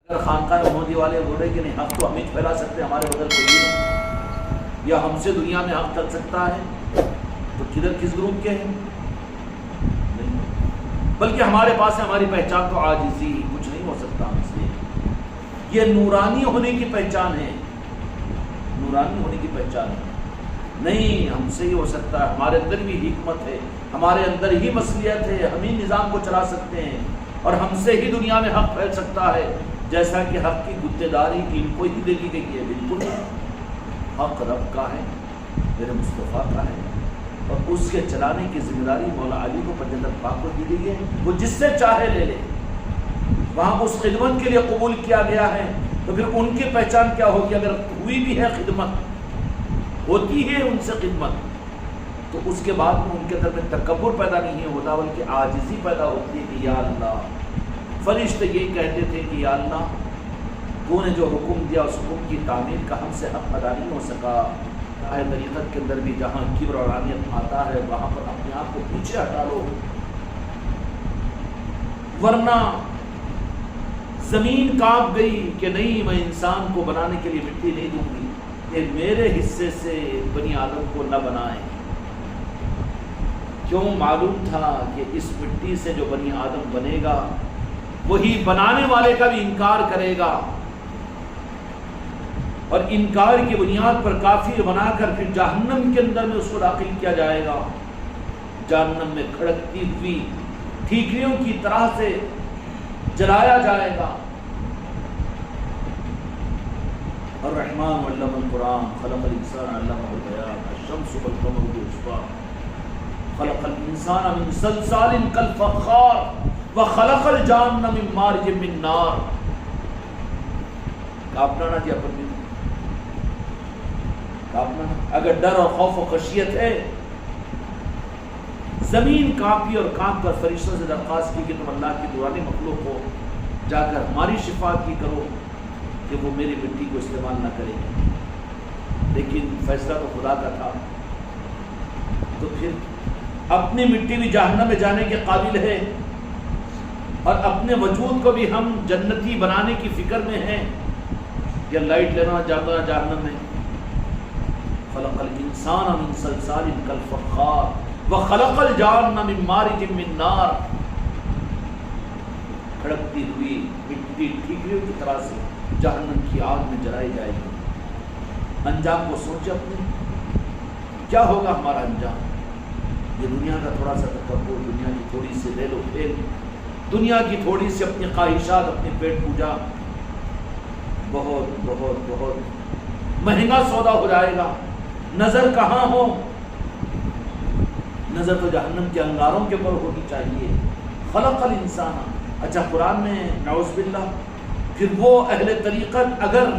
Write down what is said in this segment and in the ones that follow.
اگر خانقاہ محمودی والے بول رہے کہ نہیں حق تو ہم ہی پھیلا سکتے، ہمارے بدل کوئی نہیں، یا ہم سے دنیا میں حق چل سکتا ہے، تو کدھر کس گروپ کے ہیں؟ نہیں، بلکہ ہمارے پاس ہے ہماری پہچان تو عاجزی، کچھ نہیں ہو سکتا ہم سے۔ یہ نورانی ہونے کی پہچان ہے، نورانی ہونے کی پہچان ہے۔ نہیں ہم سے ہی ہو سکتا ہے، ہمارے اندر بھی حکمت ہے، ہمارے اندر ہی مصلیحت ہے، ہم ہی نظام کو چلا سکتے ہیں، اور ہم سے ہی دنیا میں حق پھیل سکتا ہے، جیسا کہ حق کی گتہ داری ان کو ہی دے دی گئی ہے۔ بالکل حق رب کا ہے، میرے مصطفیٰ کا ہے، اور اس کے چلانے کی ذمہ داری مولا علی کو پنجتن پاک کو دی گئی ہے، وہ جس سے چاہے لے لے۔ وہاں اس خدمت کے لیے قبول کیا گیا ہے، تو پھر ان کی پہچان کیا ہوگی؟ اگر ہوئی بھی ہے خدمت، ہوتی ہے ان سے خدمت، تو اس کے بعد میں ان کے اندر میں تکبر پیدا نہیں ہوتا، بلکہ عاجزی پیدا ہوتی ہے کہ یا اللہ، فرشتے یہی کہتے تھے کہ یا اللہ تو نے جو حکم دیا اس حکم کی تعمیل کا ہم سے حق ادا نہیں ہو سکا۔ راہ طریقت کے اندر بھی جہاں کبر اور انانیت آتا ہے وہاں پر اپنے آپ کو پیچھے ہٹا لو، ورنہ زمین کانپ گئی کہ نہیں میں انسان کو بنانے کے لیے مٹی نہیں دوں گی، کہ میرے حصے سے بنی آدم کو نہ بنائیں۔ کیوں؟ معلوم تھا کہ اس مٹی سے جو بنی آدم بنے گا وہی بنانے والے کا بھی انکار کرے گا، اور انکار کی بنیاد پر کافر بنا کر پھر جہنم کے اندر میں اس کو داخل کیا جائے گا، جہنم میں کھڑکتی ہوئی ٹھیکریوں کی طرح سے جلایا جائے گا۔ الرحمن علم القرآن خلق الانسان علمہ البیان الشمس والقمر بحسبان خلق الانسان من صلصال کالفخار وخلق الجان من مارج من نار۔ کاپنا نہ جی اپن بھی کاپنا، اگر ڈر اور خوف و خشیت ہے، زمین کانپی اور کانپ کر فرشتوں سے درخواست کی کہ تم اللہ کی دورانی مخلوق ہو، جا کر ہماری شفاعت کی کرو کہ وہ میری مٹی کو استعمال نہ کرے، لیکن فیصلہ تو خدا کا تھا، تو پھر اپنی مٹی بھی جہنم میں جانے کے قابل ہے، اور اپنے وجود کو بھی ہم جنتی بنانے کی فکر میں ہیں، یا لائٹ لینا جانا جہنم میں۔ خلق الانسان من صلصال کالفخار وخلق الجان من مارج من نار۔ کھڑکتی ہوئی مٹی ٹھیکریوں کی طرح سے جہنم کی آگ میں جلائی جائے گی۔ انجام کو سوچے اپنے، کیا ہوگا ہمارا انجام؟ یہ دنیا کا تھوڑا سا تکبر، دنیا کی تھوڑی سی لے لو پھیل، دنیا کی تھوڑی سی اپنی خواہشات، اپنی پیٹ پوجا، بہت بہت بہت مہنگا سودا ہو جائے گا۔ نظر کہاں ہو؟ نظر تو جہنم کے انگاروں کے اوپر ہونی چاہیے۔ خلق الانسان، اچھا قرآن میں نعوذ باللہ پھر وہ اہل طریقت اگر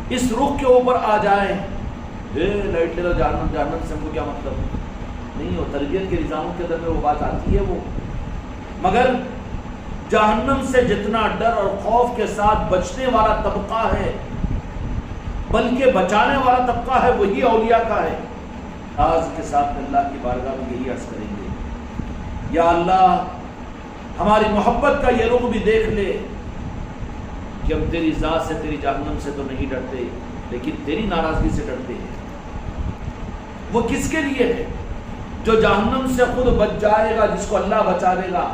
اس رخ کے اوپر آ جائے، لائٹ لے لو جہنم، جہنم سے ہم کو کیا مطلب؟ نہیں، وہ تربیت کے نظاموں کے اندر میں وہ بات آتی ہے، وہ مگر جہنم سے جتنا ڈر اور خوف کے ساتھ بچنے والا طبقہ ہے، بلکہ بچانے والا طبقہ ہے، وہی اولیاء کا ہے۔ آج کے ساتھ اللہ کی بارگاہ میں یہی عرض کریں گے، یا اللہ ہماری محبت کا یہ رخ بھی دیکھ لے کہ ہم تیری ذات سے، تیری جہنم سے تو نہیں ڈرتے، لیکن تیری ناراضگی سے ڈرتے ہیں۔ وہ کس کے لیے ہے؟ جو جہنم سے خود بچ جائے گا، جس کو اللہ بچا لے گا۔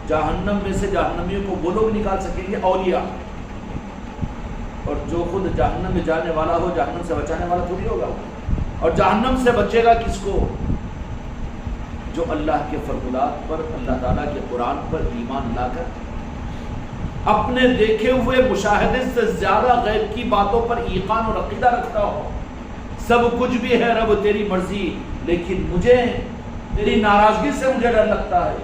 جہنم میں سے جہنمیوں کو وہ لوگ نکال سکیں گے اولیاء، اور جو خود جہنم میں جانے والا ہو جہنم سے بچانے والا تھوڑی ہوگا۔ اور جہنم سے بچے گا کس کو؟ جو اللہ کے فرمودات پر، اللہ تعالیٰ کے قرآن پر ایمان لا کر اپنے دیکھے ہوئے مشاہدے سے زیادہ غیب کی باتوں پر ایقان اور عقیدہ رکھتا ہو۔ سب کچھ بھی ہے رب تیری مرضی، لیکن مجھے تیری ناراضگی سے مجھے ڈر لگتا ہے۔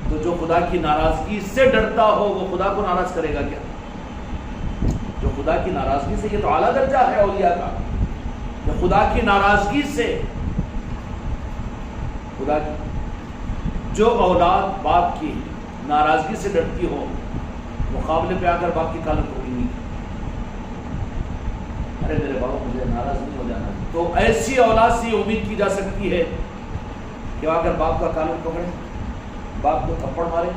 تو جو خدا کی ناراضگی سے ڈرتا ہو وہ خدا کو ناراض کرے گا کیا؟ جو خدا کی ناراضگی سے، یہ تو اعلیٰ درجہ ہے اولیاء کا، جو خدا کی ناراضگی سے، خدا کی جو اولاد باپ کی ناراضگی سے ڈرتی ہو، مقابلے پہ آ کر باپ کی کالم کو نہیں، ارے میرے باپ مجھے ناراض نہیں ہو جانا، تو ایسی اولاد سے امید کی جا سکتی ہے کہ آ کر باپ کا کالم پکڑے، باپ کو تھپڑ مارے،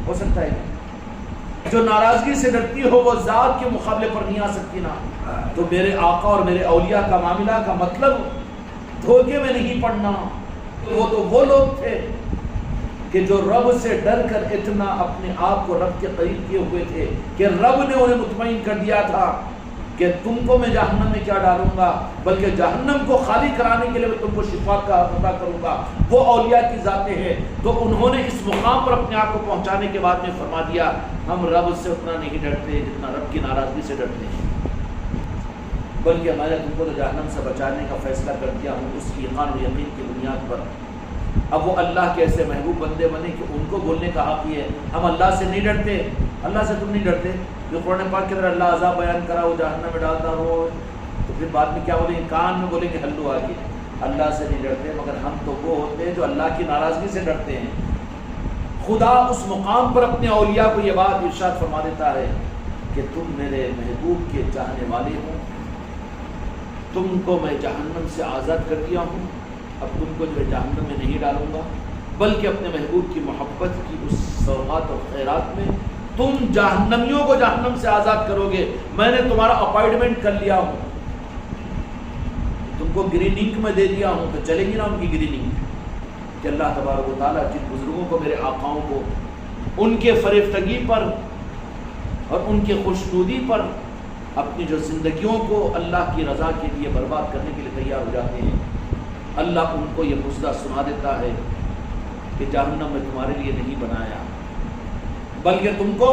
ہو سکتا ہے جو ناراضگی سے ڈرتی ہو وہ ذات کے مقابلے پر نہیں آ سکتی نا. تو میرے آقا اور میرے اولیاء کا معاملہ کا مطلب دھوکے میں نہیں پڑنا. وہ تو وہ لوگ تھے کہ جو رب سے ڈر کر اتنا اپنے آپ کو رب کے قریب کیے ہوئے تھے کہ رب نے انہیں مطمئن کر دیا تھا کہ تم کو میں جہنم میں کیا ڈالوں گا، بلکہ جہنم کو خالی کرانے کے لیے میں تم کو شفا کا عطا کروں گا. وہ اولیاء کی ذاتیں ہیں. تو انہوں نے اس مقام پر اپنے آپ کو پہنچانے کے بعد میں فرما دیا ہم رب سے اتنا نہیں ڈرتے جتنا رب کی ناراضگی سے ڈرتے ہیں، بلکہ میں نے تم کو تو جہنم سے بچانے کا فیصلہ کر دیا ہوں اس کی ایمان و یقین کی بنیاد پر. اب وہ اللہ کے ایسے محبوب بندے بنے کہ ان کو بولنے کا حق یہ ہے ہم اللہ سے نہیں ڈرتے. اللہ سے تم نہیں ڈرتے؟ جو قرآن پاک کے اندر اللہ عذاب بیان کرا وہ جہنم میں ڈالتا رہو، تو پھر بعد میں کیا بولیں گے؟ کان میں بولیں کہ ہلو آگے اللہ سے نہیں ڈرتے. مگر ہم تو وہ ہوتے ہیں جو اللہ کی ناراضگی سے ڈرتے ہیں. خدا اس مقام پر اپنے اولیاء کو یہ بات ارشاد فرما دیتا ہے کہ تم میرے محبوب کے چاہنے والے ہو، تم کو میں جہنم سے آزاد کر دیا ہوں، اب تم کو جو جہنم میں نہیں ڈالوں گا، بلکہ اپنے محبوب کی محبت کی اس سوغات اور خیرات میں تم جہنمیوں کو جہنم سے آزاد کرو گے. میں نے تمہارا اپائنٹمنٹ کر لیا ہوں، تم کو گرین انک میں دے دیا ہوں، تو چلیں گی نا ان کی گرین انک کہ اللہ تبارک و تعالیٰ جن بزرگوں کو میرے آقاؤں کو ان کے فریفتگی پر اور ان کے خوشنودی پر اپنی جو زندگیوں کو اللہ کی رضا کے لیے برباد کرنے کے لیے تیار ہو جاتے ہیں، اللہ ان کو یہ مژدہ سنا دیتا ہے کہ جہنم میں تمہارے لیے نہیں بنایا، بلکہ تم کو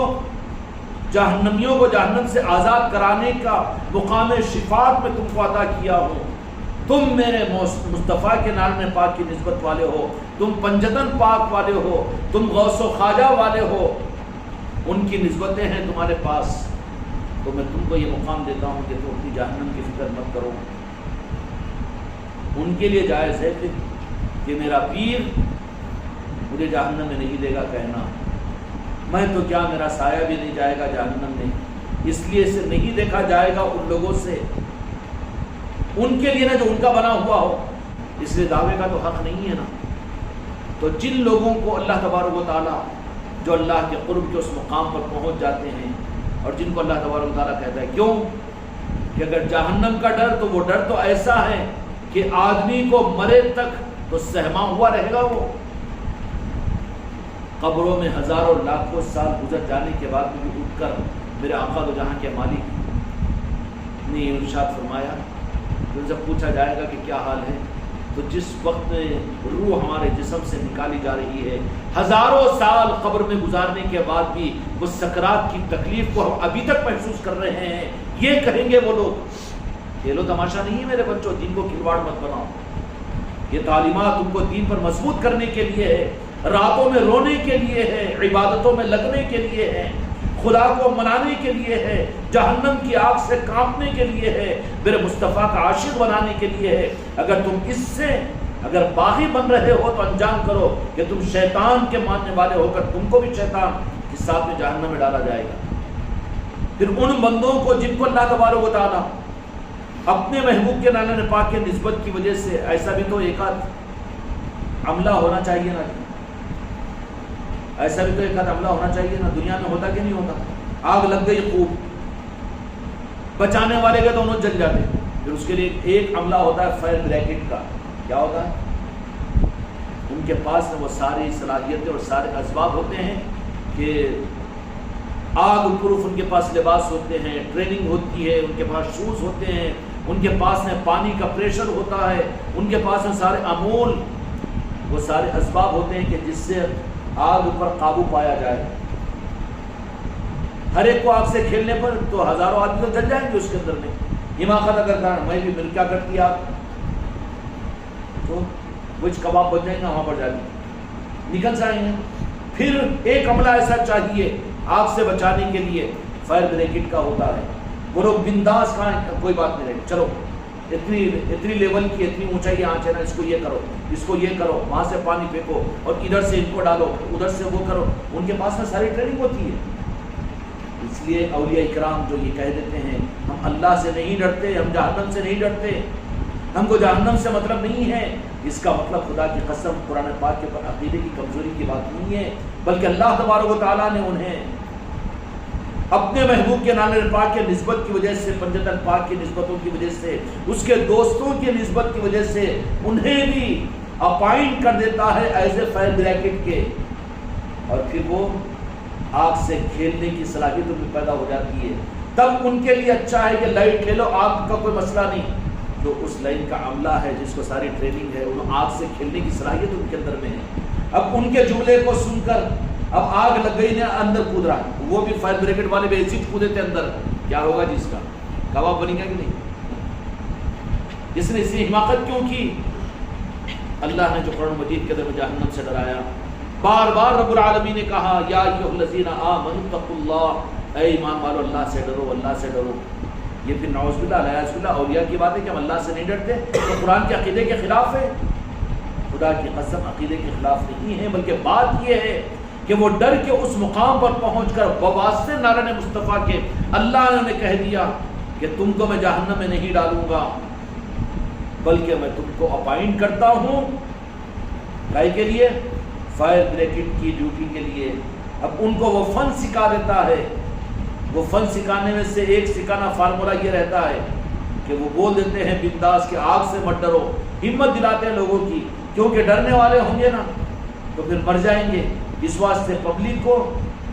جہنمیوں کو جہنم سے آزاد کرانے کا مقام شفاعت میں تم کو عطا کیا ہوں. تم میرے مصطفیٰ کے نام پاک کی نسبت والے ہو، تم پنجتن پاک والے ہو، تم غوث و خواجہ والے ہو، ان کی نسبتیں ہیں تمہارے پاس. تو میں تم کو یہ مقام دیتا ہوں کہ تم اپنی جہنم کی فکر مت کرو. ان کے لیے جائز ہے کہ میرا پیر مجھے جہنم میں نہیں دے گا کہنا، میں تو کیا میرا سایہ بھی نہیں جائے گا جہنم میں، اس لیے اسے نہیں دیکھا جائے گا ان لوگوں سے، ان کے لیے نا جو ان کا بنا ہوا ہو، اس لیے دعوے کا تو حق نہیں ہے نا. تو جن لوگوں کو اللہ تبارک و تعالیٰ جو اللہ کے قرب کے اس مقام پر پہنچ جاتے ہیں اور جن کو اللہ تبارک و تعالیٰ کہتا ہے کیوں کہ اگر جہنم کا ڈر تو وہ ڈر تو ایسا ہے کہ آدمی کو مرے تک تو سہما ہوا رہے گا. وہ قبروں میں ہزاروں لاکھوں سال گزر جانے کے بعد بھی اٹھ کر میرے آقا تو جہاں کے مالک نے ارشاد فرمایا ان سے پوچھا جائے گا کہ کیا حال ہے، تو جس وقت روح ہمارے جسم سے نکالی جا رہی ہے، ہزاروں سال قبر میں گزارنے کے بعد بھی وہ سکرات کی تکلیف کو ہم ابھی تک محسوس کر رہے ہیں. یہ کہیں گے وہ لوگ کھیلو تماشا نہیں ہے میرے بچوں، دین کو کھلواڑ مت بناؤ. یہ تعلیمات تم کو دین پر مضبوط کرنے کے لیے ہے، راتوں میں رونے کے لیے ہے، عبادتوں میں لگنے کے لیے ہے، خدا کو منانے کے لیے ہے، جہنم کی آگ سے کانپنے کے لیے ہے، میرے مصطفیٰ کا عاشق بنانے کے لیے ہے. اگر تم اس سے اگر باغی بن رہے ہو تو انجام کرو کہ تم شیطان کے ماننے والے ہو کر تم کو بھی شیطان کے ساتھ میں جہنم میں ڈالا جائے گا. پھر ان بندوں کو جن کو اللہ تبارک و تعالیٰ اپنے محبوب کے نانا پاک کے نسبت کی وجہ سے، ایسا بھی تو ایک آدھ عملہ ہونا چاہیے نا، ایسا بھی تو ایک آدھ عملہ ہونا چاہیے نا. دنیا میں ہوتا کہ نہیں ہوتا؟ آگ لگ گئی خوب، بچانے والے کے دونوں جل جاتے. پھر اس کے لیے ایک عملہ ہوتا ہے فائر بریکٹ کا. کیا ہوتا ہے؟ ان کے پاس وہ ساری صلاحیتیں اور سارے اسباب ہوتے ہیں کہ آگ پروف، ان کے پاس لباس ہوتے ہیں، ٹریننگ ہوتی ہے، ان کے پاس شوز ہوتے ہیں، ان کے پاس میں پانی کا پریشر ہوتا ہے، ان کے پاس میں سارے امول وہ سارے اسباب ہوتے ہیں کہ جس سے آگ پر قابو پایا جائے. ہر ایک کو آگ سے کھیلنے پر تو ہزاروں آدمی تو جل جائیں گے اس کے اندر میں. حماقت اگر کہا میں بھی مل کیا کرتی آگ تو کچھ کباب بن جائیں گے وہاں پر جا کے نکل جائیں گے. پھر ایک عملہ ایسا چاہیے آگ سے بچانے کے لیے، فائر بریکٹ کا ہوتا ہے. وہ لوگ بنداس کھائیں، کوئی بات نہیں رہے، چلو اتنی لیول کی اتنی اونچائی آنچ ہے نا، اس کو یہ کرو، اس کو یہ کرو، وہاں سے پانی پھینکو اور ادھر سے ان کو ڈالو، ادھر سے وہ کرو. ان کے پاس میں ساری ٹریننگ ہوتی ہے. اس لیے اولیاء اکرام جو یہ کہہ دیتے ہیں ہم اللہ سے نہیں ڈرتے، ہم جہنم سے نہیں ڈرتے، ہم کو جہنم سے مطلب نہیں ہے، اس کا مطلب خدا کی قسم قرآن پاک کے پر عقیدے کی کمزوری کی بات نہیں ہے، بلکہ اللہ تبارک و تعالیٰ نے انہیں اپنے محبوب کے نالے پاک کے نسبت کی وجہ سے، پنجتن پاک کی نسبتوں کی وجہ سے، اس کے دوستوں کی نسبت کی وجہ سے انہیں بھی اپائنٹ کر دیتا ہے ایز اے فائر بریکٹ کے، اور پھر وہ آگ سے کھیلنے کی صلاحیت ان میں پیدا ہو جاتی ہے۔ تب ان کے لیے اچھا ہے کہ لائٹ کھیلو، آگ کا کوئی مسئلہ نہیں۔ جو اس لائن کا عملہ ہے جس کو ساری ٹریننگ ہے، ان آگ سے کھیلنے کی صلاحیت ان کے اندر میں ہے۔ اب ان کے جملے کو سن کر اب آگ لگ گئی، نے اندر کود رہا ہے، وہ بھی فائر بریکٹ والے بھی ایسے کودے تھے اندر، کیا ہوگا جس کا کباب بنے گا کہ نہیں؟ جس نے اسی حماقت کیوں کی؟ اللہ نے جو قرآن مجید کے اندر جہنم سے ڈرایا، بار بار رب العالمین نے کہا یا ایھا الذین آمنوا اتقوا اللہ، اے ایمان والو اللہ سے ڈرو، اللہ سے ڈرو۔ یہ پھر نعوذ باللہ علیہ باللہ اولیاء کی بات ہے کہ ہم اللہ سے نہیں ڈرتے، تو قرآن کے عقیدے کے خلاف ہے۔ خدا کی قسم عقیدے کے خلاف نہیں ہے، بلکہ بات یہ ہے کہ وہ ڈر کے اس مقام پر پہنچ کر بواسطے نارن مصطفیٰ کے اللہ نے انہیں کہہ دیا کہ تم کو میں جہنم میں نہیں ڈالوں گا، بلکہ میں تم کو اپائنٹ کرتا ہوں کائے کے لیے؟ فائر بریکٹ کی ڈیوٹی کے لیے۔ اب ان کو وہ فن سکھا دیتا ہے۔ وہ فن سکھانے میں سے ایک سکھانا فارمولہ یہ رہتا ہے کہ وہ بول دیتے ہیں بنداس کہ آگ سے مت ڈرو، ہمت دلاتے ہیں لوگوں کی، کیونکہ ڈرنے والے ہوں گے نا تو پھر مر جائیں گے، اس واسطے پبلک کو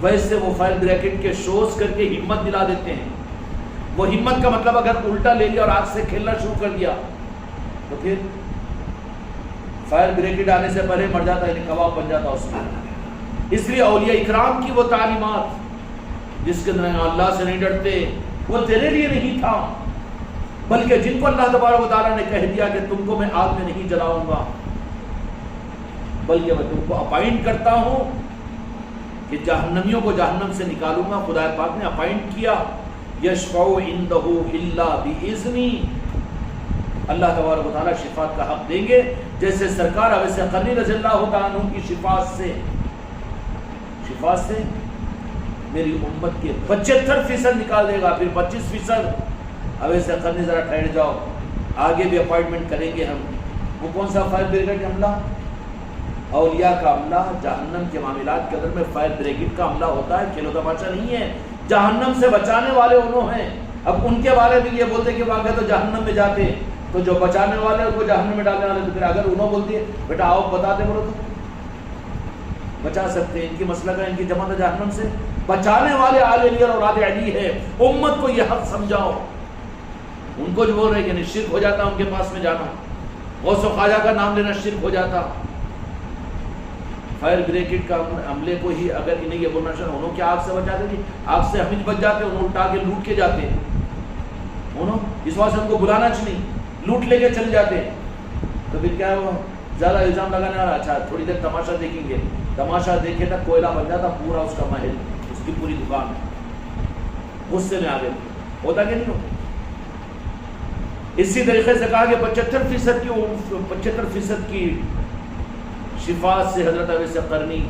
ویسے وہ فائر بریکٹ کے شوز کر کے ہمت دلا دیتے ہیں۔ وہ ہمت کا مطلب اگر الٹا لے لیا اور آگ سے کھیلنا شروع کر دیا تو پھر فائر بریکٹ آنے سے پہلے مر جاتا ہے، کباب بن جاتا اس میں۔ اس لیے اولیاء اکرام کی وہ تعلیمات جس کے اندر اللہ سے نہیں ڈرتے، وہ تیرے لیے نہیں تھا، بلکہ جن کو اللہ تبارک و تعالیٰ نے کہہ دیا کہ تم کو میں آگ میں نہیں جلاؤں گا، بلکہ میں تم کو اپائنٹ کرتا ہوں کہ جہنمیوں کو جہنم سے نکالوں گا۔ خدا پاک نے اپائنٹ کیا، یشفع عندہ الا باذنی، اللہ تبارک و تعالیٰ شفاعت کا حق دیں گے، جیسے سرکار اویس قرنی رضی اللہ تعالیٰ عنہ کی شفاعت سے میری امت کے 75% نکال دے گا، پھر 25%۔ اویس قرنی ذرا ٹھہر جاؤ، آگے بھی اپائنٹمنٹ کریں گے ہم۔ وہ کون سا فائر بریکٹ عملہ؟ اولیاء کا عملہ جہنم کے معاملات کے اندر میں فائر بریکٹ کا عملہ ہوتا ہے، کھیلو تماشا نہیں ہے۔ جہنم سے بچانے والے انہوں ہیں۔ اب ان کے بارے میں یہ بولتے کہ واقعہ تو جہنم میں جاتے، تو جو بچانے والے کو جہنم میں ڈالنے والے، تو پھر اگر انہوں بولتی ہے بیٹا آؤ بتاتے بولو تو بچا سکتے ہیں۔ ان کی مسئلہ کا ان کی جماعت جہنم سے بچانے والے آل علی اور اولاد علی ہے۔ امت کو یہ حق سمجھاؤ۔ ان کو جو بول رہے ہیں کہ شرک ہو جاتا ان کے پاس میں جانا، غوث و خواجہ کا نام لینا شرک ہو جاتا۔ فائر بریکٹ کا عملے کو ہی اگر انہیں یہ بولنا چاہیے انہوں کیا آگ سے بچ جاتے تھے؟ آگ سے ہم بچ جاتے، انہوں الٹا کے لوٹ کے جاتے انہوں، اس واسطے ان کو بلانا چاہیے، لوٹ لے کے چل جاتے۔ تو پھر کیا وہ زیادہ الزام لگانے والا، اچھا تھوڑی دیر تماشا دیکھیں گے، تماشا دیکھے تک کوئلہ بن جاتا پورا اس کا محل، اس کی پوری دکان غصے میں آ گئے۔ ہوتا کہ نہیں ہوتا؟ اسی طریقے سے کہا کہ 75% کی شفاعت سے حضرت اویس قرنی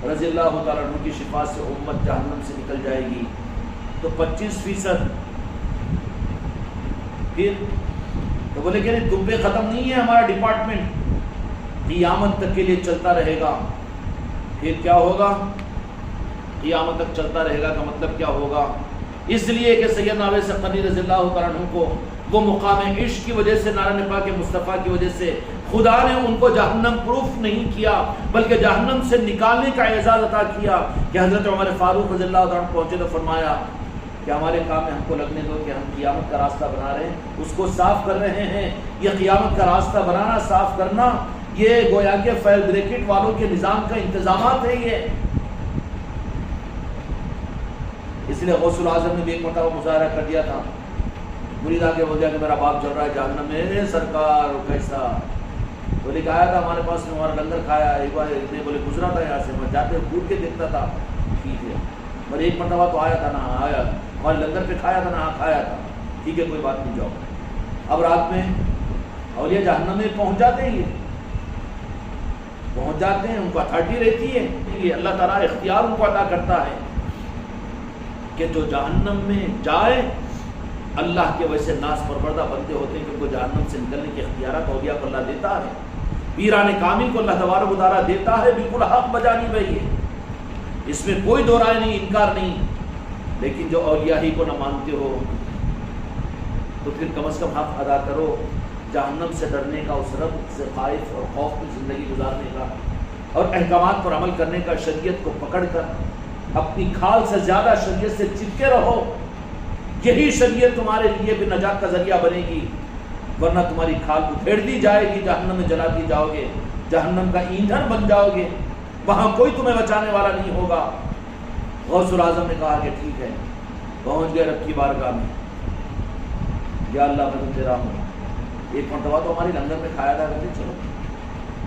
رضی اللہ تعالیٰ عنہ کی شفاعت سے امت جہنم سے نکل جائے گی، تو 25% پھر تو بولے کہ نہیں تم پہ ختم نہیں ہے ہمارا ڈپارٹمنٹ، قیامت تک کے لیے چلتا رہے گا۔ پھر کیا ہوگا؟ قیامت تک چلتا رہے گا کا مطلب کیا ہوگا؟ اس لیے کہ سیدنا اویس قرنی رضی اللہ تعالیٰ عنہ کو وہ مقام عشق کی وجہ سے، نارن پاک مصطفیٰ کی وجہ سے خدا نے ان کو جہنم پروف نہیں کیا، بلکہ جہنم سے نکالنے کا اعزاز عطا کیا کہ حضرت عمر فاروق رضی اللہ عنہ پہنچے تو فرمایا کہ ہمارے کام میں ہم کو لگنے دو کہ ہم قیامت کا راستہ بنا رہے ہیں، اس کو صاف کر رہے ہیں۔ یہ قیامت کا راستہ بنانا، صاف کرنا، یہ گویا کہ فائر بریکٹ والوں کے نظام کا انتظامات ہے یہ۔ اس لیے غوث الاعظم نے بھی ایک مرتبہ مظاہرہ کر دیا تھا، مرید آگے ہو گیا کہ میرا باپ چل رہا ہے جہنم میں، سرکار کیسا؟ بولے کہ آیا تھا ہمارے پاس میں، ہمارا لنگر کھایا، ایک بار اتنے بولے گزرا تھا یہاں سے، میں جاتے گھور کے دیکھتا تھا، ٹھیک ہے، پر ایک مرتبہ تو آیا تھا نا، آیا ہمارے لنگر پہ کھایا تھا نا، کھایا تھا، ٹھیک ہے کوئی بات نہیں، جاؤ۔ اب رات میں اولیاء جہنم میں پہنچ جاتے ہیں، یہ پہنچ جاتے ہیں، ان کو اتھارٹی رہتی ہے، یہ اللہ تعالیٰ اختیار ان کو عطا کرتا ہے کہ جو جہنم میں جائے، اللہ کے ویسے ناز پروردہ بندے ہوتے ہیں کہ ان کو جہنم سے نکلنے کے اختیارات اولیاء کو اللہ دیتا ہے، پیران کامل کو اللہ تبارک و تعالیٰ دیتا ہے، بالکل حق بجانی بھائی ہے، اس میں کوئی دو رائے نہیں، انکار نہیں۔ لیکن جو اولیاء ہی کو نہ مانتے ہو تو پھر کم از کم حق ادا کرو جہنم سے ڈرنے کا، اس رب سے خائف اور خوف میں زندگی گزارنے کا، اور احکامات پر عمل کرنے کا، شریعت کو پکڑ کر اپنی کھال سے زیادہ شریعت سے چپکے رہو۔ یہی شریعت تمہارے لیے بھی نجات کا ذریعہ بنے گی، ورنہ تمہاری کھال ادھیڑ دی جائے گی، جہنم میں جلا دی جاؤ گے، جہنم کا ایندھن بن جاؤ گے، وہاں کوئی تمہیں بچانے والا نہیں ہوگا۔ غوث الاعظم نے کہا کہ ٹھیک ہے، پہنچ گئے رب کی بارگاہ میں، یا اللہ میں تو تیرا ہوں، ایک مرتبہ تو ہماری لنگر میں کھایا تھا، کہتے چلو،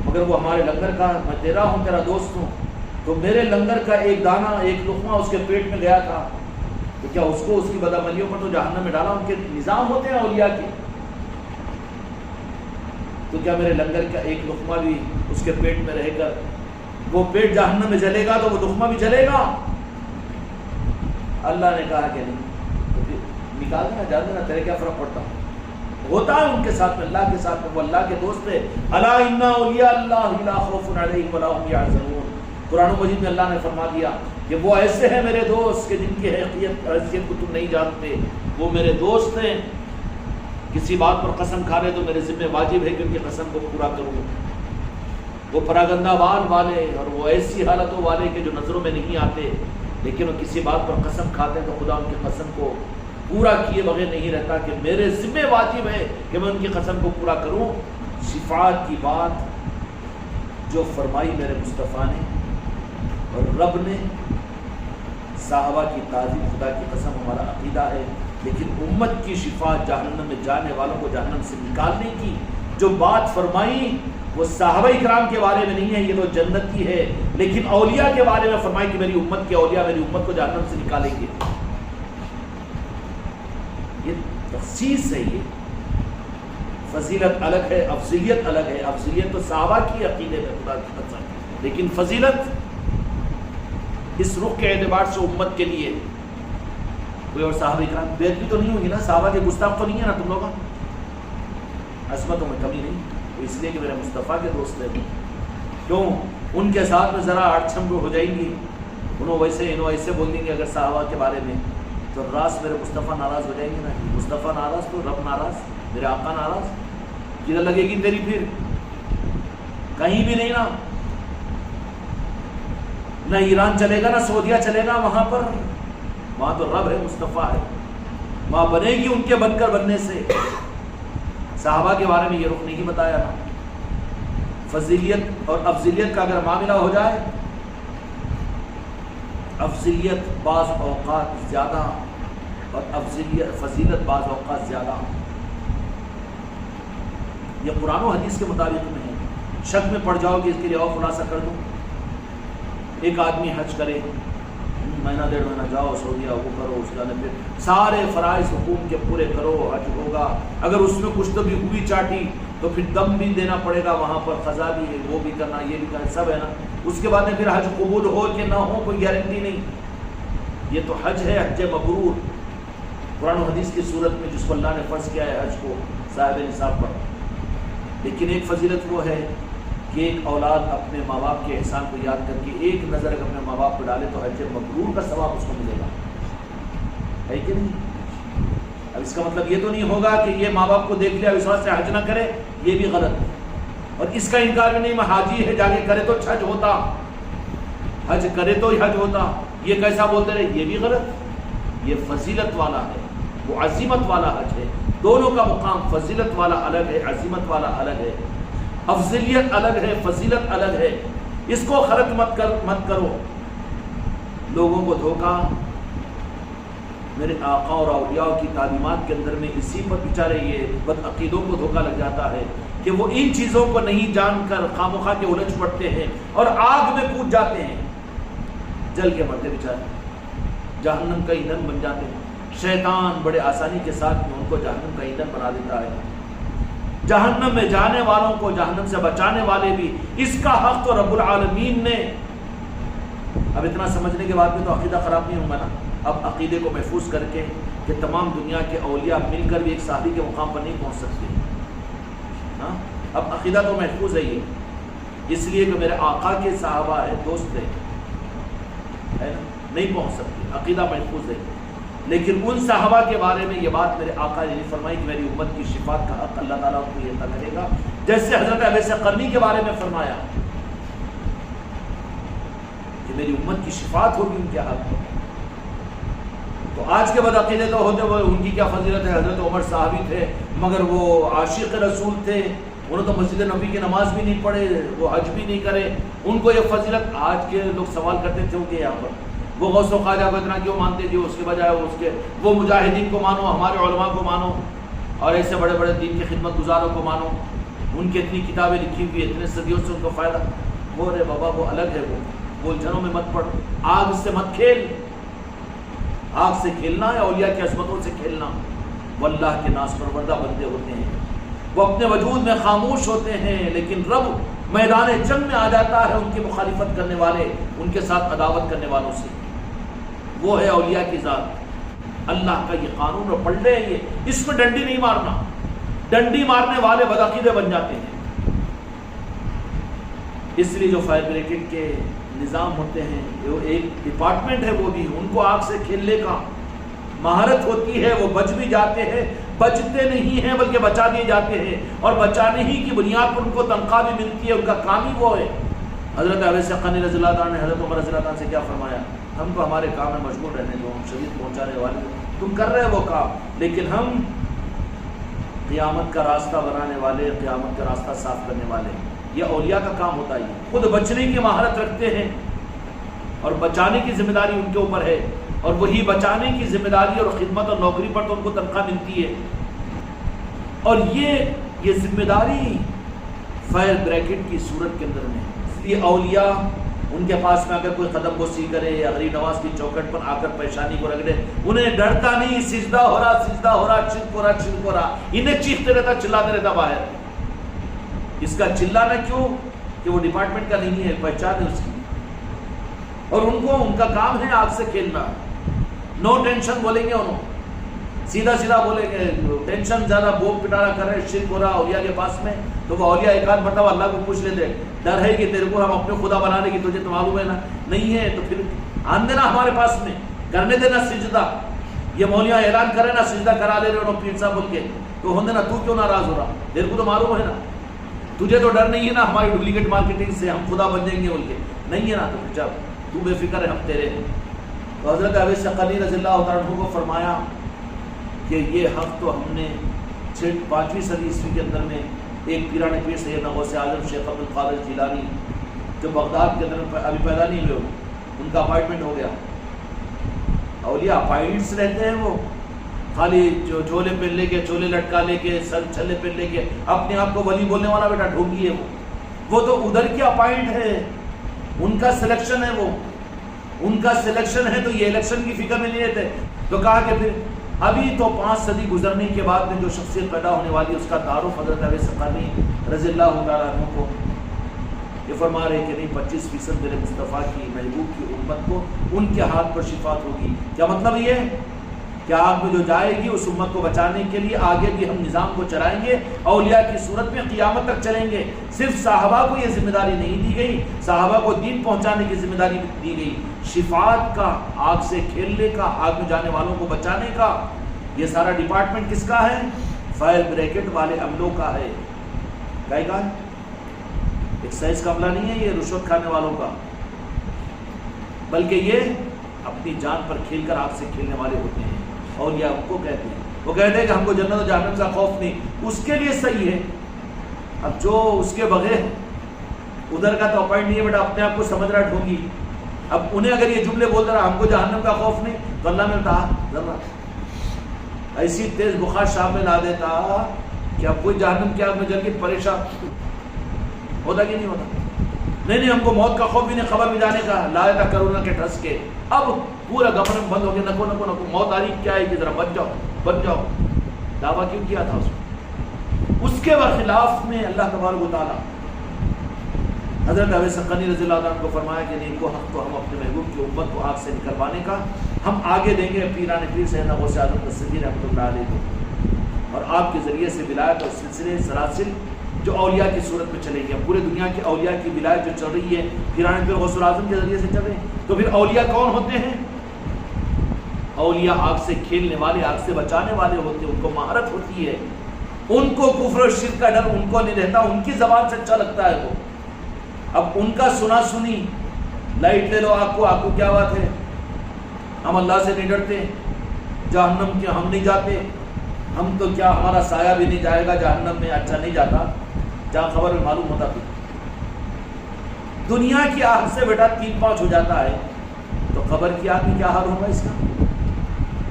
مگر وہ ہمارے لنگر کا، میں تیرا ہوں، تیرا دوست ہوں، تو میرے لنگر کا ایک دانہ، ایک لقمہ اس کے پیٹ میں گیا تھا، تو کیا اس کو اس کی بدعملیوں پر تو جہنم میں ڈالا؟ ان کے نظام ہوتے ہیں اولیاء کے، تو کیا میرے لنگر کا ایک لقمہ بھی اس کے پیٹ میں رہے کر وہ پیٹ جہنم میں جلے گا تو وہ لقمہ بھی جلے گا؟ اللہ نے کہا کہ نہیں، تو پھر نکال دینا، جان دینا، تیرے کیا فرق پڑتا؟ ہوتا ہے ان کے ساتھ میں، اللہ کے ساتھ میں، وہ اللہ کے دوست ہے۔ الا ان اولیاء اللہ لا خوف علیہم ولا هم يحزنون، قرآن مجید میں اللہ نے فرما دیا کہ وہ ایسے ہیں میرے دوست کہ جن کی حیثیت کو تم نہیں جانتے، وہ میرے دوست ہیں، کسی بات پر قسم کھا رہے تو میرے ذمہ واجب ہے کہ ان کی قسم کو پورا کروں۔ وہ پراگندہ بان والے اور وہ ایسی حالتوں والے کہ جو نظروں میں نہیں آتے، لیکن وہ کسی بات پر قسم کھاتے ہیں تو خدا ان کی قسم کو پورا کیے بغیر نہیں رہتا کہ میرے ذمہ واجب ہے کہ میں ان کی قسم کو پورا کروں۔ شفاعت کی بات جو فرمائی میرے مصطفیٰ نے اور رب نے، صحابہ کی تعظیم، خدا کی قسم ہمارا عقیدہ ہے، لیکن امت کی شفاعت، جہنم میں جانے والوں کو جہنم سے نکالنے کی جو بات فرمائی وہ صحابہ کرام کے بارے میں نہیں ہے، یہ تو جنتی ہے، لیکن اولیاء کے بارے میں فرمائی کہ میری امت کے اولیاء میری امت کو جہنم سے نکالیں گے۔ یہ تخصیص ہے، یہ فضیلت الگ ہے، افضلیت الگ ہے۔ افضلیت تو صحابہ کی عقیدے میں خدا کی قسم، لیکن فضیلت اس رخ کے اعتبار سے امت کے لیے کوئی اور صحابہ کرام بے ادبی تو نہیں ہوگی نا، صحابہ کے گستاخ تو نہیں ہے نا تم لوگوں، عصمتوں میں کمی نہیں، تو اس لیے کہ میرے مصطفیٰ کے دوست ہیں، کیوں ان کے ساتھ میں ذرا آٹھ چھم ہو جائیں گی، انہوں ایسے بول دیں گے اگر صحابہ کے بارے میں، تو راس میرے مصطفیٰ ناراض ہو جائیں گے نا، مصطفیٰ ناراض تو رب ناراض، میرے آقا ناراض، کدھر لگے گی تیری پھر؟ کہیں بھی نہیں نا، نہ ایران چلے گا نہ سعودیہ چلے گا، وہاں پر وہاں تو رب ہے، مصطفیٰ ہے، وہاں بنے گی ان کے بن کر بننے سے۔ صحابہ کے بارے میں یہ رخ نہیں بتایا نا۔ فضیلیت اور افضلیت کا اگر معاملہ ہو جائے، افضلیت بعض اوقات زیادہ اور فضیلت بعض اوقات زیادہ، یہ قرآن و حدیث کے مطابق میں ہے۔ شک میں پڑ جاؤ گے، اس کے لیے اور خلاصہ کر دوں، ایک آدمی حج کرے، مہینہ ڈیڑھ مہینہ جاؤ سعودیہ، وہ کرو، اس جانے پہ سارے فرائض حقوق کے پورے کرو، حج ہوگا، اگر اس میں کچھ تو بھی ہوئی چاٹی تو پھر دم بھی دینا پڑے گا وہاں پر، قضا بھی ہے، وہ بھی کرنا، یہ بھی کرنا، سب ہے نا۔ اس کے بعد میں پھر حج قبول ہو کہ نہ ہو کوئی گارنٹی نہیں، یہ تو حج ہے، حج مبرور، قرآن و حدیث کی صورت میں جس کو اللہ نے فرض کیا ہے حج کو صاحب نصاب پر۔ لیکن ایک فضیلت وہ ہے کہ ایک اولاد اپنے ماں باپ کے احسان کو یاد کر کے ایک نظر اگر اپنے ماں باپ کو ڈالے تو حج مبرور کا ثواب اس کو ملے گا، ہے کہ نہیں؟ اب اس کا مطلب یہ تو نہیں ہوگا کہ یہ ماں باپ کو دیکھ لیا اس وجہ سے حج نہ کرے، یہ بھی غلط ہے، اور اس کا انکار بھی نہیں، میں حاجی ہے جا کے کرے تو حج ہوتا، حج کرے تو حج ہوتا، یہ کیسا بولتے رہے، یہ بھی غلط۔ یہ فضیلت والا ہے، وہ عظیمت والا حج ہے، دونوں کا مقام، فضیلت والا الگ ہے، عظیمت والا الگ ہے، افضلیت الگ ہے، فضیلت الگ ہے، اس کو خلط مت کرو۔ لوگوں کو دھوکہ میرے آقا اور اولیاء کی تعلیمات کے اندر میں اسی پر بیچارے یہ بد عقیدوں کو دھوکہ لگ جاتا ہے کہ وہ ان چیزوں کو نہیں جان کر خامخواہ کے الجھ پڑتے ہیں اور آگ میں کود جاتے ہیں، جل کے مرتے بیچارے، جہنم کا ایندھن بن جاتے ہیں۔ شیطان بڑے آسانی کے ساتھ ان کو جہنم کا ایندھن بنا دیتا ہے۔ جہنم میں جانے والوں کو جہنم سے بچانے والے بھی، اس کا حق تو رب العالمین نے۔ اب اتنا سمجھنے کے بعد بھی تو عقیدہ خراب نہیں ہوگا نا۔ اب عقیدے کو محفوظ کر کے کہ تمام دنیا کے اولیاء مل کر بھی ایک صحابی کے مقام پر نہیں پہنچ سکتے، ہاں اب عقیدہ تو محفوظ ہے، یہ اس لیے کہ میرے آقا کے صحابہ ہے، دوست ہے نا، نہیں پہنچ سکتے، عقیدہ محفوظ ہے۔ لیکن ان صحابہ کے بارے میں یہ بات میرے آقا نے فرمائی کہ میری امت کی شفاعت کا حق اللہ تعالیٰ کو یہ عطا کرے گا، جیسے حضرت اویس قرنی کے بارے میں فرمایا کہ میری امت کی شفاعت ہوگی ان کے حق میں۔ تو آج کے بدعقیدے تو ہوتے ہوئے ان کی کیا فضیلت ہے، حضرت عمر صحابی تھے مگر وہ عاشق رسول تھے، انہوں تو مسجد نبی کی نماز بھی نہیں پڑھے، وہ حج بھی نہیں کرے، ان کو یہ فضیلت۔ آج کے لوگ سوال کرتے تھے کہ یہاں پر وہ غوث و خواجہ کو اتنا کیوں مانتے جو اس کے بجائے اس کے وہ مجاہدین کو مانو، ہمارے علماء کو مانو، اور ایسے بڑے بڑے دین کے خدمت گزاروں کو مانو، ان کی اتنی کتابیں لکھی ہوئی اتنے صدیوں سے ان کو فائدہ۔ وہ رے بابا وہ الگ ہے، وہ الجھنوں میں مت پڑ، آگ سے مت کھیل، آگ سے کھیلنا ہے اولیاء کی عظمتوں سے کھیلنا۔ وہ اللہ کے ناز پروردہ بندے ہوتے ہیں، وہ اپنے وجود میں خاموش ہوتے ہیں، لیکن رب میدان جنگ میں آ جاتا ہے ان کی مخالفت کرنے والے، ان کے ساتھ عداوت کرنے والوں سے۔ وہ ہے اولیاء کی ذات، اللہ کا یہ قانون، اور پڑھ لے یہ، اس میں ڈنڈی نہیں مارنا، ڈنڈی مارنے والے بدعقیدے بن جاتے ہیں۔ اس لیے جو فائر بریگیڈ کے نظام ہوتے ہیں، جو ایک ڈپارٹمنٹ ہے، وہ بھی ان کو آگ سے کھیلنے کا مہارت ہوتی ہے، وہ بچ بھی جاتے ہیں، بچتے نہیں ہیں بلکہ بچا دیے جاتے ہیں، اور بچانے ہی کی بنیاد پر ان کو تنخواہ بھی ملتی ہے، ان کا کام ہی وہ ہے۔ حضرت اویس قرنی رضی اللہ عنہ نے حضرت عمر رضی اللہ عنہ سے کیا فرمایا، ہم کو ہمارے کام میں مشغول رہنے دو، ہم شریعت پہنچانے والے، تم کر رہے وہ کام، لیکن ہم قیامت کا راستہ بنانے والے، قیامت کا راستہ صاف کرنے والے۔ یہ اولیاء کا کام ہوتا ہے، خود بچنے کی مہارت رکھتے ہیں اور بچانے کی ذمہ داری ان کے اوپر ہے، اور وہی بچانے کی ذمہ داری اور خدمت اور نوکری پر تو ان کو تنخواہ ملتی ہے۔ اور یہ ذمہ داری فائر بریکٹ کی صورت کے اندر میں، اس لیے اولیاء ان کے پاس میں اگر کوئی قدم بوسی کرے یا غریب نواز کی چوکھٹ پر آ کر پریشانی کو رگڑے، انہیں ڈرتا نہیں، سجدہ ہو رہا، سجدہ ہو رہا، چرک ہو رہا، چرک ہو رہا، انہیں چیختے رہتا، چلاتے رہتا باہر۔ اس کا چلانا کیوں کہ وہ ڈپارٹمنٹ کا نہیں ہے، پہچان ہے اس کی، اور ان کا کام ہے آگ سے کھیلنا۔ نو ٹینشن بولیں گے انہوں، سیدھا سیدھا بولیں گے، ٹینشن زیادہ بوم پٹارا کر رہے، شرک ہو رہا اولیاء کے پاس میں، تو وہ اولیاء ایک آدھ مرتبہ اللہ کو پوچھ لیتے، ڈر ہے کہ تیرے کو ہم اپنے خدا بنانے کی، تجھے تو معلوم ہے نا، نہیں ہے تو پھر آن دینا ہمارے پاس میں، کرنے دینا سجدہ۔ یہ مولیاء اعلان کرے نا سجدہ کرا لے رہے انہوں پیر صاحب بول کے، تو ہوں دینا، تو کیوں ناراض ہو رہا، تیرے کو تو معلوم ہے نا، تجھے تو ڈر نہیں ہے نا ہماری ڈپلیکیٹ مارکیٹنگ سے، ہم خدا بن جائیں گے بول کے، نہیں ہے نا، تو جب تو بے فکر ہے، ہم تیرے ہیں۔ تو حضرت اویس قرنی رضی اللہ تعالیٰ عنہ کو فرمایا کہ یہ حق تو ہم نے 5ویں صدی عیسوی کے اندر میں ایک پیران پیر سیدنا غوث اعظم شیخ عبد القادر جیلانی جو بغداد کے اندر ابھی پیدا نہیں ہوئے، ان کا اپائنٹمنٹ ہو گیا۔ اولیاء اپائنٹس رہتے ہیں، وہ خالی جو چولے پہن لے کے، چولے لٹکا لے کے، سر چھلے پہن لے کے اپنے آپ کو ولی بولنے والا بیٹا ڈھونگی ہے وہ تو ادھر کے اپائنٹ ہے، ان کا سلیکشن ہے، وہ ان کا سلیکشن ہے، تو یہ الیکشن کی فکر میں نہیں رہتے۔ تو کہا کہ پھر ابھی تو 5 صدی گزرنے کے بعد میں جو شخصیت پیدا ہونے والی اس کا تعارف حضرت اویس قرنی رضی اللہ تعالیٰ عنہ کو یہ فرما رہے کہ نہیں، 25% میرے مصطفیٰ کی محبوب کی امت کو ان کے ہاتھ پر شفاعت ہوگی۔ کیا مطلب یہ کہ آگ میں جو جائے گی اس امت کو بچانے کے لیے آگے بھی ہم نظام کو چلائیں گے، اولیاء کی صورت میں قیامت تک چلیں گے۔ صرف صحابہ کو یہ ذمہ داری نہیں دی گئی، صحابہ کو دین پہنچانے کی ذمہ داری دی گئی، شفاعت کا، آگ سے کھیلنے کا، آگ میں جانے والوں کو بچانے کا، یہ سارا ڈپارٹمنٹ کس کا ہے؟ فائر بریکٹ والے عملوں کا ہے۔ کیا ہے؟ ایکسائز کا عملہ نہیں ہے یہ رشوت کھانے والوں کا، بلکہ یہ اپنی جان پر کھیل کر آگ سے کھیلنے والے ہوتے ہیں، اور یہ آپ کو کہتے ہیں، وہ کہتے ہیں کہ ہم کو جنت و جہنم کا خوف نہیں، اس کے لیے صحیح ہے۔ اب جو اس کے بغیر ادھر کا تو اپائنٹ نہیں ہے بیٹا، اپنے آپ کو سمجھ رہا ڈھونگی، اب انہیں اگر یہ جملے بول رہا ہم کو جہنم کا خوف نہیں، تو اللہ نے کہا ذرا ایسی تیز بخار شام میں لا دیتا کہ اب کوئی جہنم کی آگ میں جل کے پریشان ہوتا کہ نہیں ہوتا؟ نہیں ہم کو موت کا خوف بھی نہیں، خبر بھی جانے کا، لایا تھا کرونا کے ٹھس کے، اب پورا گورنمنٹ بند ہو گیا، نکو نکو نکو موت آ رہی کیا ہے کہ ذرا بچ جاؤ بچ جاؤ، دعویٰ کیوں کیا تھا اس کے برخلاف میں اللہ تبارک و تعالیٰ حضرت اویس قرنی رضی اللہ عنہ کو فرمایا کہ نہیں، کو حق تو ہم اپنے محبوب کی امت کو آگ سے نکلوانے کا ہم آگے دیں گے پیران پیر سیدنا غوث اعظم دستگیر رحمۃ اللہ علیہ کو، اور آپ کے ذریعے سے ولایت اور سلسلے سلاسل جو اولیاء کی صورت میں چلے گی۔ پورے دنیا کی اولیاء کی ولایت جو چل رہی ہے پیران پیر غوث اعظم کے ذریعے سے چل رہے ہیں، تو پھر اولیاء کون ہوتے ہیں؟ اولیاء آگ سے کھیلنے والے، آگ سے بچانے والے ہوتے ہیں، ان کو مہارت ہوتی ہے، ان کو کفر و شرک کا ڈر ان کو نہیں رہتا، ان کی زبان سے اچھا لگتا ہے وہ. اب ان کا سنا سنی، لائٹ لے لو آگ کو کیا بات ہے، ہم اللہ سے نہیں ڈرتے، جہنم کے ہم نہیں جاتے، ہم تو کیا ہمارا سایہ بھی نہیں جائے گا جہنم میں، اچھا نہیں جاتا، جہاں خبر میں معلوم ہوتا پھر دنیا کی آگ سے بیٹا 3-5 ہو جاتا ہے، تو قبر کی آگ میں کیا حال ہوگا اس کا.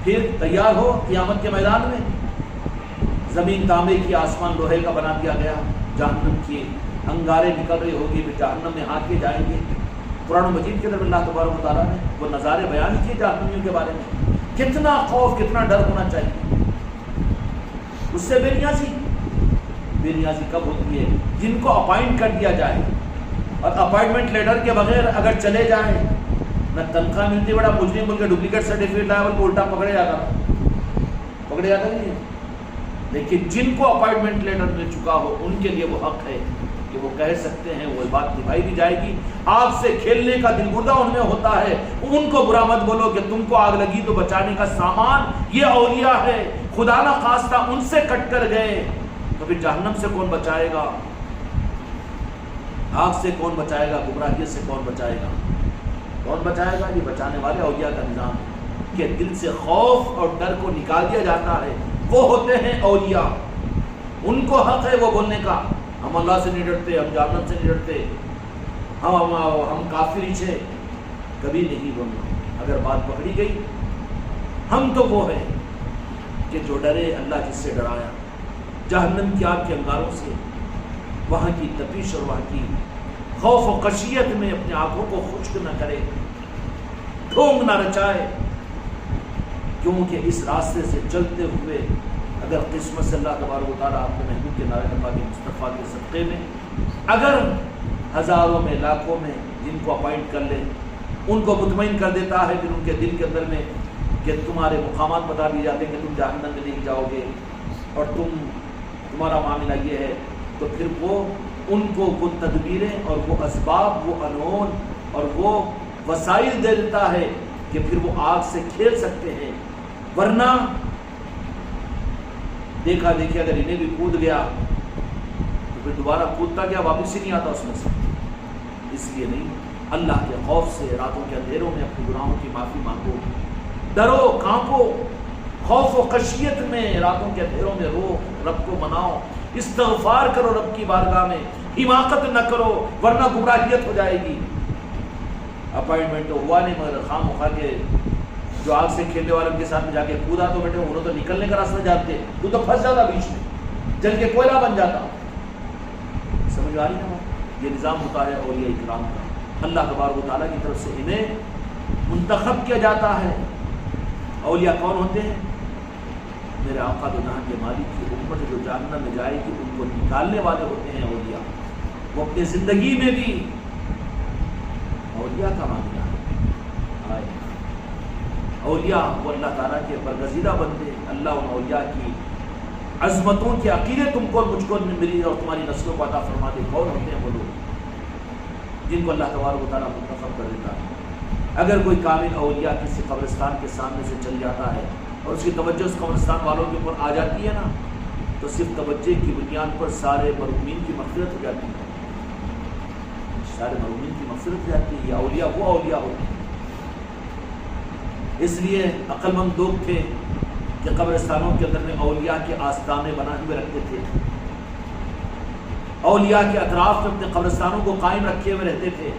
پھر تیار ہو قیامت کے میدان میں، زمین تانبے کی، آسمان لوہے کا بنا دیا گیا، جہنم کی انگارے نکل رہی ہوگی، پھر جہنم میں ہانکے جائیں گے. قرآن مجید کے اندر اللہ تبارک و تعالیٰ نے وہ نظارے بیان کیے جہنمیوں کے بارے میں. کتنا خوف، کتنا ڈر ہونا چاہیے. اس سے بے نیازی کب ہوتی ہے؟ جن کو اپائنٹ کر دیا جائے اور اپائنٹمنٹ لیٹر کے بغیر اگر چلے جائیں، نہ تنخواہ ملتی، بڑا مجرم بول کے ڈپلیکیٹ سرٹیفکیٹ لایا بول کے الٹا پکڑے جاتا نہیں. لیکن جن کو اپائنٹمنٹ لیٹر مل چکا ہو ان کے لیے وہ حق ہے کہ وہ کہہ سکتے ہیں، وہ بات نبھائی بھی جائے گی. آگ سے کھیلنے کا دل گردہ ان میں ہوتا ہے، ان کو برا مت بولو کہ تم کو آگ لگی تو بچانے کا سامان یہ اولیاء ہے، خدا نہ خواستہ ان سے کٹ کر گئے تو پھر جہنم سے کون بچائے گا، آگ سے کون بچائے گا، گمراہیت سے کون بچائے گا، کون بچائے گا؟ یہ بچانے والے اولیاء کا نظام ہے کہ دل سے خوف اور ڈر کو نکال دیا جاتا ہے. وہ ہوتے ہیں اولیاء، ان کو حق ہے وہ بولنے کا، ہم اللہ سے نہیں ڈرتے، ہم جہنم سے نہیں ڈرتے، ہم کافر ہی چھے، کبھی نہیں بولنا. اگر بات پکڑی گئی، ہم تو وہ ہیں کہ جو ڈرے اللہ جس سے ڈرایا، جہنم کی آگ کے انگاروں سے، وہاں کی تپش اور وہاں کی خوف و خشیت میں اپنے آنکھوں کو خشک نہ کرے، ڈھونگ نہ رچائے. کیونکہ اس راستے سے چلتے ہوئے اگر قسمت سے اللہ تبارک و تعالیٰ اپنے محبوب کے نعرہ پاک مصطفیٰ کے صدقے میں اگر ہزاروں میں، لاکھوں میں جن کو اپائنٹ کر لے، ان کو مطمئن کر دیتا ہے پھر ان کے دل کے اندر میں کہ تمہارے مقامات بتا دیے جاتے ہیں کہ تم جہنم میں نہیں جاؤ گے اور تمہارا معاملہ یہ ہے، تو پھر وہ ان کو وہ تدبیریں اور وہ اسباب، وہ انعون اور وہ وسائل دے دیتا ہے کہ پھر وہ آگ سے کھیل سکتے ہیں. ورنہ دیکھا دیکھے اگر انہیں بھی کود گیا تو پھر دوبارہ کودتا گیا، واپس ہی نہیں آتا اس میں سے. اس لیے نہیں، اللہ کے خوف سے راتوں کے اندھیروں میں اپنے گناہوں کی معافی مانگو، ڈرو، کانپو، خوف و خشیت میں راتوں کے اندھیروں میں رو، رب کو مناؤ، استغفار کرو رب کی بارگاہ میں، حماقت نہ کرو ورنہ گمراہیت ہو جائے گی. اپائنٹمنٹ تو ہوا نہیں، مگر خام خواہ کے جو آگ سے کھیلنے والوں کے ساتھ میں جا کے کودا تو بیٹے انہوں تو نکلنے کا راستہ جانتے، تو پھنس جاتا بیچ میں، جل کے کوئلہ بن جاتا. سمجھ آ رہی نا؟ یہ نظام ہوتا ہے اولیاء اکرام کا. اللہ تبارک و تعالیٰ کی طرف سے انہیں منتخب کیا جاتا ہے. اولیاء کون ہوتے ہیں؟ میرے آقا دو جہاں کے مالک کی امت جو جہنم میں جائے گی ان کو نکالنے والے ہوتے ہیں اولیاء. وہ اپنی زندگی میں بھی اولیاء کا معاملہ ہے. اولیاء وہ اللہ تعالیٰ کے برگزیدہ بندے، اللہ ان اولیاء کی عظمتوں کے عقیدے تم کو مجھ کو میری اور تمہاری نسلوں کو عطا فرما دے. کون ہوتے ہیں وہ لوگ جن کو اللہ تبارک و تعالیٰ منتخب کر دیتا ہے. اگر کوئی کامل اولیاء کسی قبرستان کے سامنے سے چل جاتا ہے اور اس کی توجہ اس قبرستان والوں کے اوپر آ جاتی ہے نا، تو صرف توجہ کی بنیاد پر سارے مرحومین کی مغفرت ہو جاتی ہے، سارے مرحومین کی مغفرت ہو جاتی ہے. یہ اولیاء وہ اولیاء ہوتے ہیں. اس لیے عقل مند لوگ تھے کہ قبرستانوں کے اندر میں اولیاء کے آستانے بنا ہوئے رکھتے تھے، اولیاء کے اطراف میں اپنے قبرستانوں کو قائم رکھے ہوئے رہتے تھے،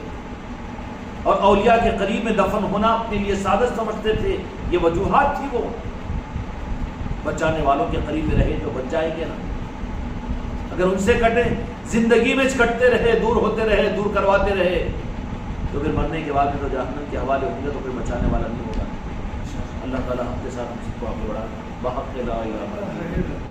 اور اولیاء کے قریب میں دفن ہونا اپنے لیے سعادت سمجھتے تھے. یہ وجوہات تھی. وہ بچانے والوں کے قریب میں رہے تو بچ جائیں گے نا. اگر ان سے کٹے، زندگی میں کٹتے رہے، دور ہوتے رہے، دور کرواتے رہے، تو پھر مرنے کے بعد میں تو جہنم کے حوالے ہوں گے، تو پھر بچانے والا نہیں ہوگا. اللہ تعالیٰ ہم کے ساتھ ہم سب کو آگے بڑھا. بحق لا الہ الا اللہ.